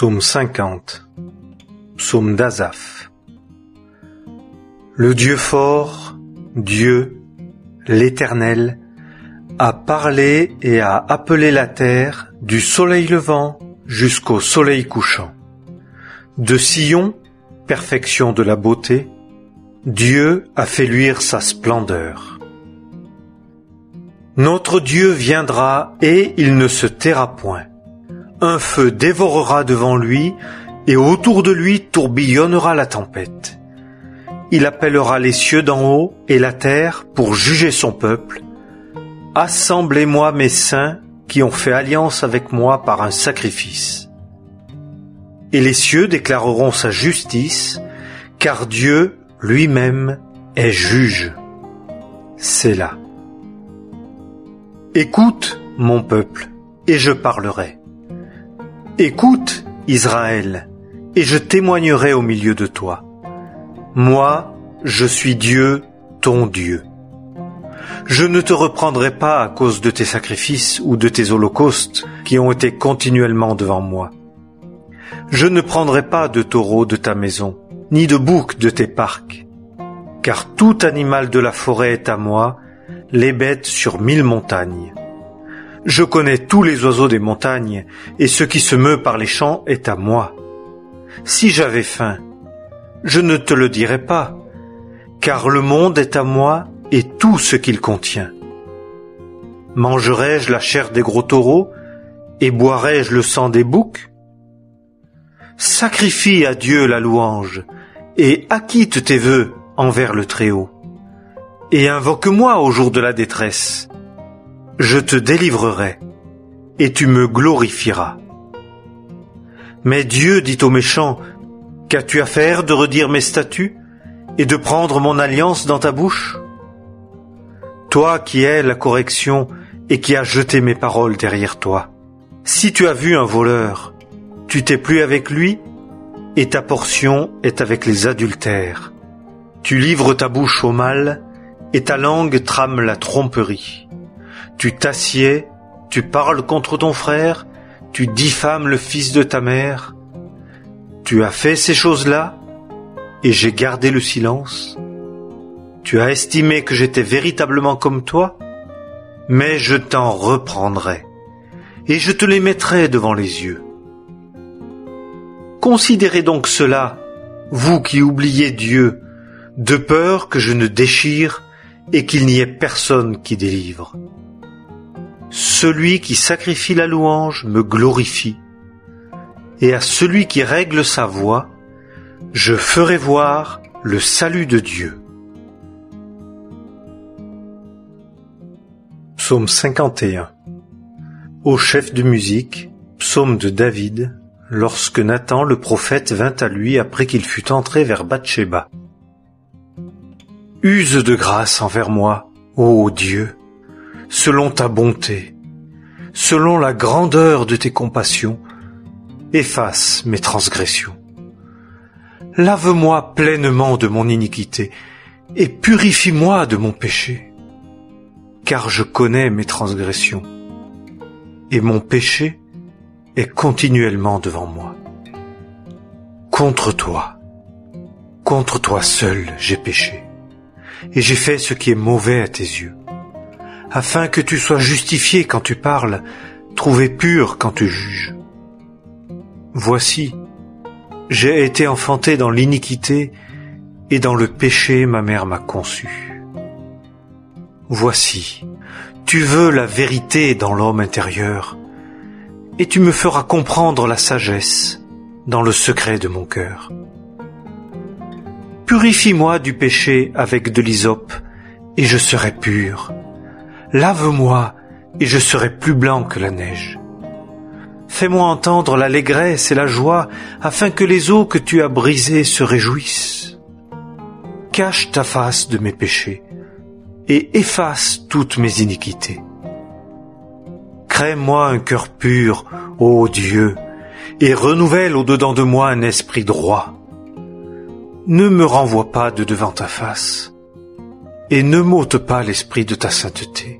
Psaume 50. Psaume d'Asaph. Le Dieu fort, Dieu, l'Éternel, a parlé et a appelé la terre du soleil levant jusqu'au soleil couchant. De Sion, perfection de la beauté, Dieu a fait luire sa splendeur. Notre Dieu viendra et il ne se taira point. Un feu dévorera devant lui et autour de lui tourbillonnera la tempête. Il appellera les cieux d'en haut et la terre pour juger son peuple. Assemblez-moi mes saints qui ont fait alliance avec moi par un sacrifice. Et les cieux déclareront sa justice, car Dieu lui-même est juge. Sélah. Écoute, mon peuple, et je parlerai. Écoute, Israël, et je témoignerai au milieu de toi. Moi, je suis Dieu, ton Dieu. Je ne te reprendrai pas à cause de tes sacrifices ou de tes holocaustes qui ont été continuellement devant moi. Je ne prendrai pas de taureau de ta maison, ni de bouc de tes parcs, car tout animal de la forêt est à moi, les bêtes sur 1000 montagnes. Je connais tous les oiseaux des montagnes, et ce qui se meut par les champs est à moi. Si j'avais faim, je ne te le dirais pas, car le monde est à moi et tout ce qu'il contient. Mangerais-je la chair des gros taureaux, et boirais-je le sang des boucs? Sacrifie à Dieu la louange, et acquitte tes vœux envers le Très-Haut. Et invoque-moi au jour de la détresse. Je te délivrerai, et tu me glorifieras. Mais Dieu dit aux méchants, qu'as-tu à faire de redire mes statuts, et de prendre mon alliance dans ta bouche? Toi qui es la correction, et qui as jeté mes paroles derrière toi. Si tu as vu un voleur, tu t'es plu avec lui, et ta portion est avec les adultères. Tu livres ta bouche au mal, et ta langue trame la tromperie. Tu t'assieds, tu parles contre ton frère, tu diffames le fils de ta mère. Tu as fait ces choses-là, et j'ai gardé le silence. Tu as estimé que j'étais véritablement comme toi, mais je t'en reprendrai, et je te les mettrai devant les yeux. Considérez donc cela, vous qui oubliez Dieu, de peur que je ne déchire et qu'il n'y ait personne qui délivre. Celui qui sacrifie la louange me glorifie, et à celui qui règle sa voie, je ferai voir le salut de Dieu. Psaume 51. Au chef de musique, psaume de David, lorsque Nathan le prophète vint à lui après qu'il fut entré vers Bathsheba. Use de grâce envers moi, ô Dieu, selon ta bonté, selon la grandeur de tes compassions, efface mes transgressions. Lave-moi pleinement de mon iniquité, et purifie-moi de mon péché, car je connais mes transgressions, et mon péché est continuellement devant moi. Contre toi seul j'ai péché, et j'ai fait ce qui est mauvais à tes yeux, afin que tu sois justifié quand tu parles, trouvé pur quand tu juges. Voici, j'ai été enfanté dans l'iniquité, et dans le péché ma mère m'a conçu. Voici, tu veux la vérité dans l'homme intérieur, et tu me feras comprendre la sagesse dans le secret de mon cœur. Purifie-moi du péché avec de l'hysope, et je serai pur. Lave-moi, et je serai plus blanc que la neige. Fais-moi entendre l'allégresse et la joie, afin que les eaux que tu as brisées se réjouissent. Cache ta face de mes péchés, et efface toutes mes iniquités. Crée-moi un cœur pur, ô Dieu, et renouvelle au-dedans de moi un esprit droit. Ne me renvoie pas de devant ta face, et ne m'ôte pas l'esprit de ta sainteté.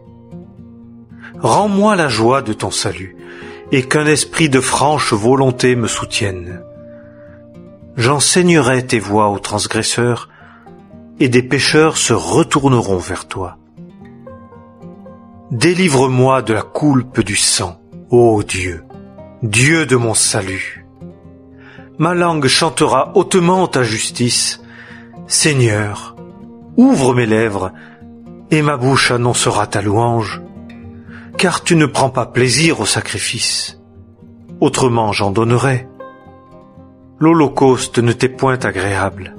Rends-moi la joie de ton salut, et qu'un esprit de franche volonté me soutienne. J'enseignerai tes voies aux transgresseurs, et des pécheurs se retourneront vers toi. Délivre-moi de la coulpe du sang, ô Dieu, Dieu de mon salut. Ma langue chantera hautement ta justice. Seigneur, ouvre mes lèvres, et ma bouche annoncera ta louange, car tu ne prends pas plaisir au sacrifice. Autrement j'en donnerais. L'holocauste ne t'est point agréable.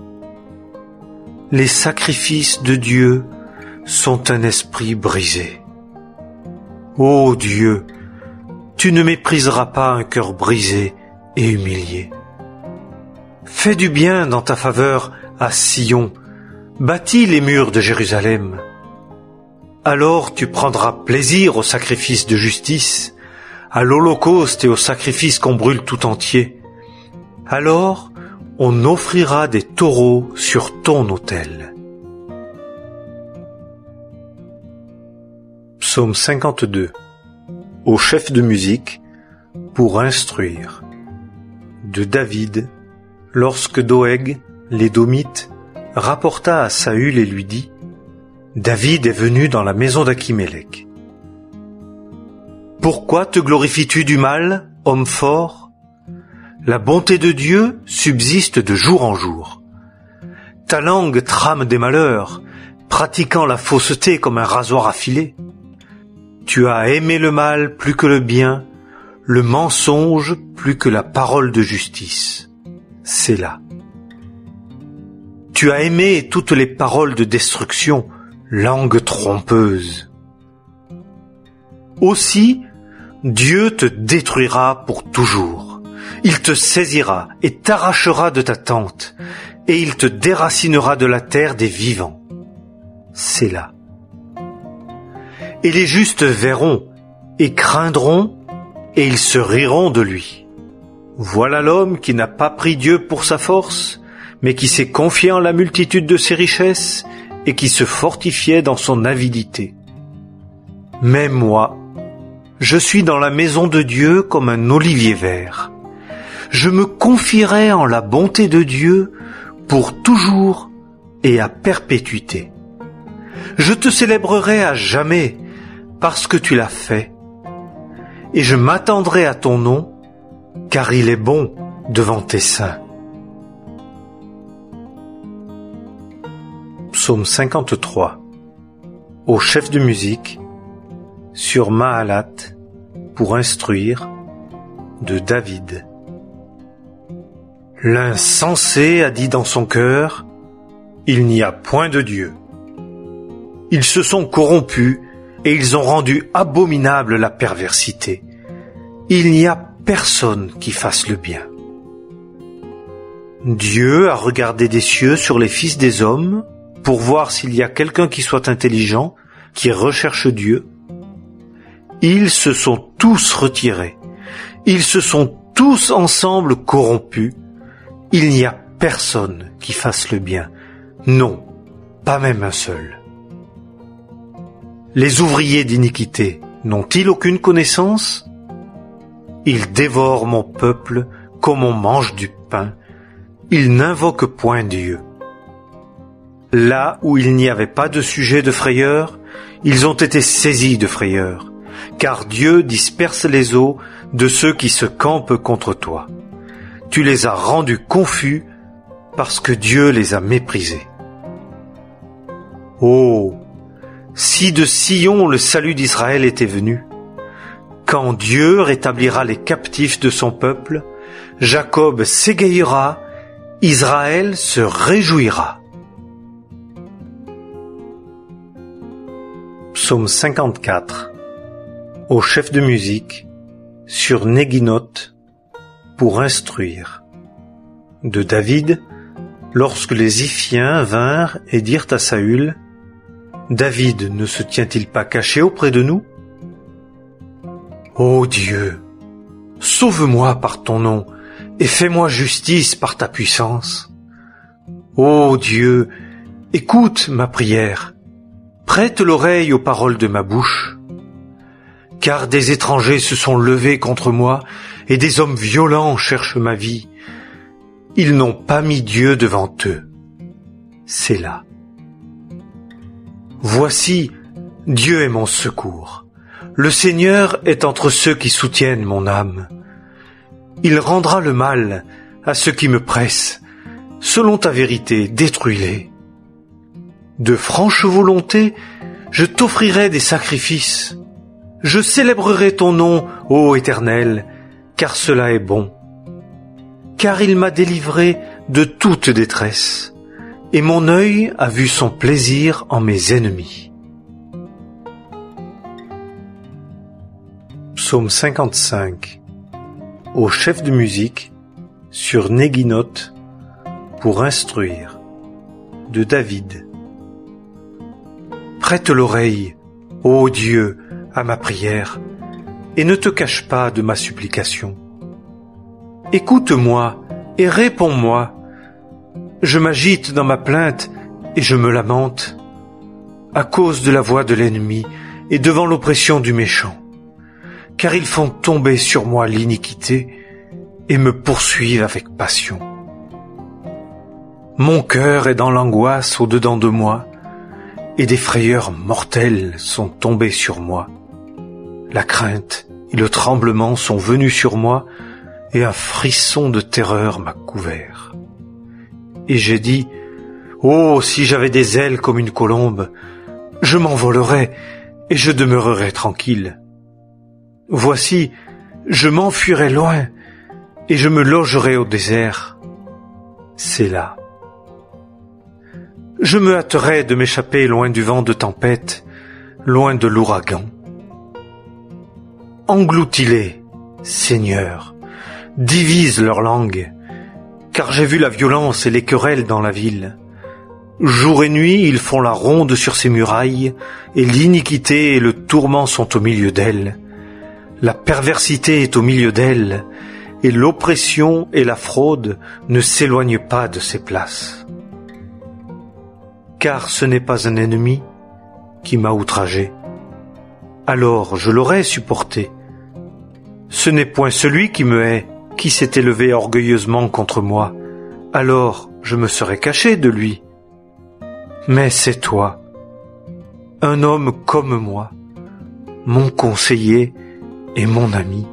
Les sacrifices de Dieu sont un esprit brisé. Ô Dieu, tu ne mépriseras pas un cœur brisé et humilié. Fais du bien dans ta faveur à Sion, bâtis les murs de Jérusalem. Alors tu prendras plaisir au sacrifice de justice, à l'holocauste et au sacrifice qu'on brûle tout entier. Alors on offrira des taureaux sur ton autel. Psaume 52. Au chef de musique, pour instruire. De David, lorsque Doeg, l'édomite, rapporta à Saül et lui dit: David est venu dans la maison d'Akhimelech. Pourquoi te glorifies-tu du mal, homme fort? La bonté de Dieu subsiste de jour en jour. Ta langue trame des malheurs, pratiquant la fausseté comme un rasoir affilé. Tu as aimé le mal plus que le bien, le mensonge plus que la parole de justice. Sélah. Tu as aimé toutes les paroles de destruction, langue trompeuse. Aussi, Dieu te détruira pour toujours. Il te saisira et t'arrachera de ta tente, et il te déracinera de la terre des vivants. Sélah. Et les justes verront et craindront, et ils se riront de lui. Voilà l'homme qui n'a pas pris Dieu pour sa force, mais qui s'est confié en la multitude de ses richesses, et qui se fortifiait dans son avidité. Mais moi, je suis dans la maison de Dieu comme un olivier vert. Je me confierai en la bonté de Dieu pour toujours et à perpétuité. Je te célébrerai à jamais parce que tu l'as fait, et je m'attendrai à ton nom, car il est bon devant tes saints. Psaume 53. Au chef de musique, sur Mahalat, pour instruire, de David. L'insensé a dit dans son cœur: il n'y a point de Dieu. Ils se sont corrompus et ils ont rendu abominable la perversité. Il n'y a personne qui fasse le bien. Dieu a regardé des cieux sur les fils des hommes pour voir s'il y a quelqu'un qui soit intelligent, qui recherche Dieu. Ils se sont tous retirés. Ils se sont tous ensemble corrompus. Il n'y a personne qui fasse le bien. Non, pas même un seul. Les ouvriers d'iniquité n'ont-ils aucune connaissance? Ils dévorent mon peuple comme on mange du pain. Ils n'invoquent point Dieu. Là où il n'y avait pas de sujet de frayeur, ils ont été saisis de frayeur, car Dieu disperse les eaux de ceux qui se campent contre toi. Tu les as rendus confus parce que Dieu les a méprisés. Oh, si de Sion le salut d'Israël était venu, quand Dieu rétablira les captifs de son peuple, Jacob s'égayera, Israël se réjouira. Psaume 54. Au chef de musique, sur Néginoth, pour instruire. De David, lorsque les Iphiens vinrent et dirent à Saül: David ne se tient-il pas caché auprès de nous? Ô Dieu, sauve-moi par ton nom et fais-moi justice par ta puissance. Ô Dieu, écoute ma prière, prête l'oreille aux paroles de ma bouche. car des étrangers se sont levés contre moi, et des hommes violents cherchent ma vie. Ils n'ont pas mis Dieu devant eux. Sélah. Voici, Dieu est mon secours. Le Seigneur est entre ceux qui soutiennent mon âme. Il rendra le mal à ceux qui me pressent. Selon ta vérité, détruis-les. De franche volonté, je t'offrirai des sacrifices. Je célébrerai ton nom, ô Éternel, car cela est bon. Car il m'a délivré de toute détresse, et mon œil a vu son plaisir en mes ennemis. Psaume 55. Au chef de musique, sur Néguinoth, pour instruire, de David. Prête l'oreille, ô Dieu, à ma prière, et ne te cache pas de ma supplication. Écoute-moi et réponds-moi. Je m'agite dans ma plainte et je me lamente, à cause de la voix de l'ennemi et devant l'oppression du méchant. Car ils font tomber sur moi l'iniquité et me poursuivent avec passion. Mon cœur est dans l'angoisse au-dedans de moi, et des frayeurs mortelles sont tombées sur moi. La crainte et le tremblement sont venus sur moi, et un frisson de terreur m'a couvert. Et j'ai dit, « Oh, si j'avais des ailes comme une colombe, je m'envolerais et je demeurerais tranquille. Voici, je m'enfuirais loin et je me logerais au désert. Sélah. Je me hâterais de m'échapper loin du vent de tempête, loin de l'ouragan. Engloutis-les, Seigneur, divise leur langue, car j'ai vu la violence et les querelles dans la ville. Jour et nuit, ils font la ronde sur ses murailles, et l'iniquité et le tourment sont au milieu d'elles. La perversité est au milieu d'elles, et l'oppression et la fraude ne s'éloignent pas de ses places. Car ce n'est pas un ennemi qui m'a outragé. Alors je l'aurais supporté. Ce n'est point celui qui me hait, qui s'est élevé orgueilleusement contre moi. Alors je me serais caché de lui. Mais c'est toi, un homme comme moi, mon conseiller et mon ami.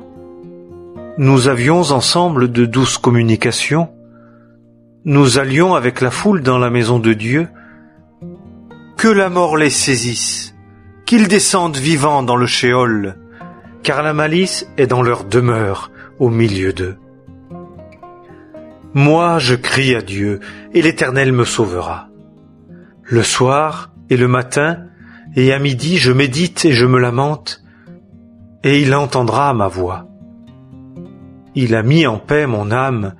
Nous avions ensemble de douces communications. Nous allions avec la foule dans la maison de Dieu. Que la mort les saisisse, qu'ils descendent vivants dans le shéol, car la malice est dans leur demeure au milieu d'eux. Moi, je crie à Dieu, et l'Éternel me sauvera. Le soir et le matin, et à midi, je médite et je me lamente, et il entendra ma voix. Il a mis en paix mon âme,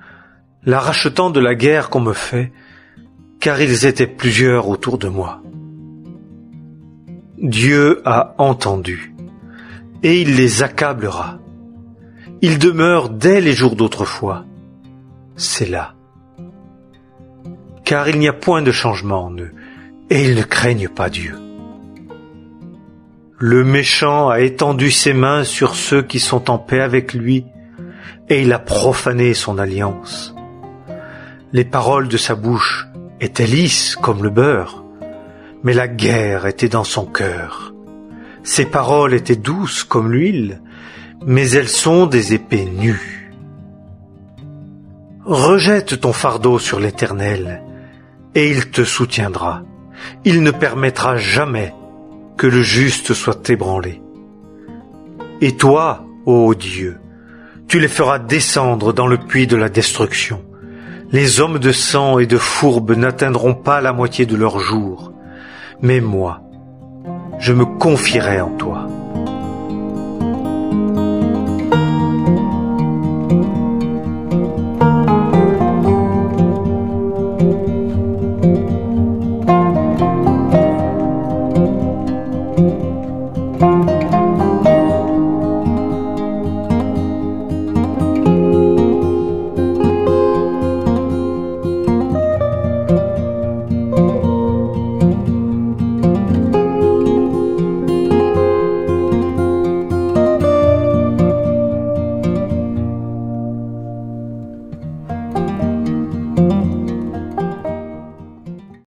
la rachetant de la guerre qu'on me fait, car ils étaient plusieurs autour de moi. Dieu a entendu, et il les accablera. Ils demeurent dès les jours d'autrefois. Sélah. Car il n'y a point de changement en eux, et ils ne craignent pas Dieu. Le méchant a étendu ses mains sur ceux qui sont en paix avec lui, et il a profané son alliance. Les paroles de sa bouche étaient lisses comme le beurre, mais la guerre était dans son cœur. Ses paroles étaient douces comme l'huile, mais elles sont des épées nues. Rejette ton fardeau sur l'Éternel, et il te soutiendra. Il ne permettra jamais que le juste soit ébranlé. Et toi, ô Dieu, tu les feras descendre dans le puits de la destruction. Les hommes de sang et de fourbe n'atteindront pas la moitié de leur jour. Mais moi, je me confierai en toi.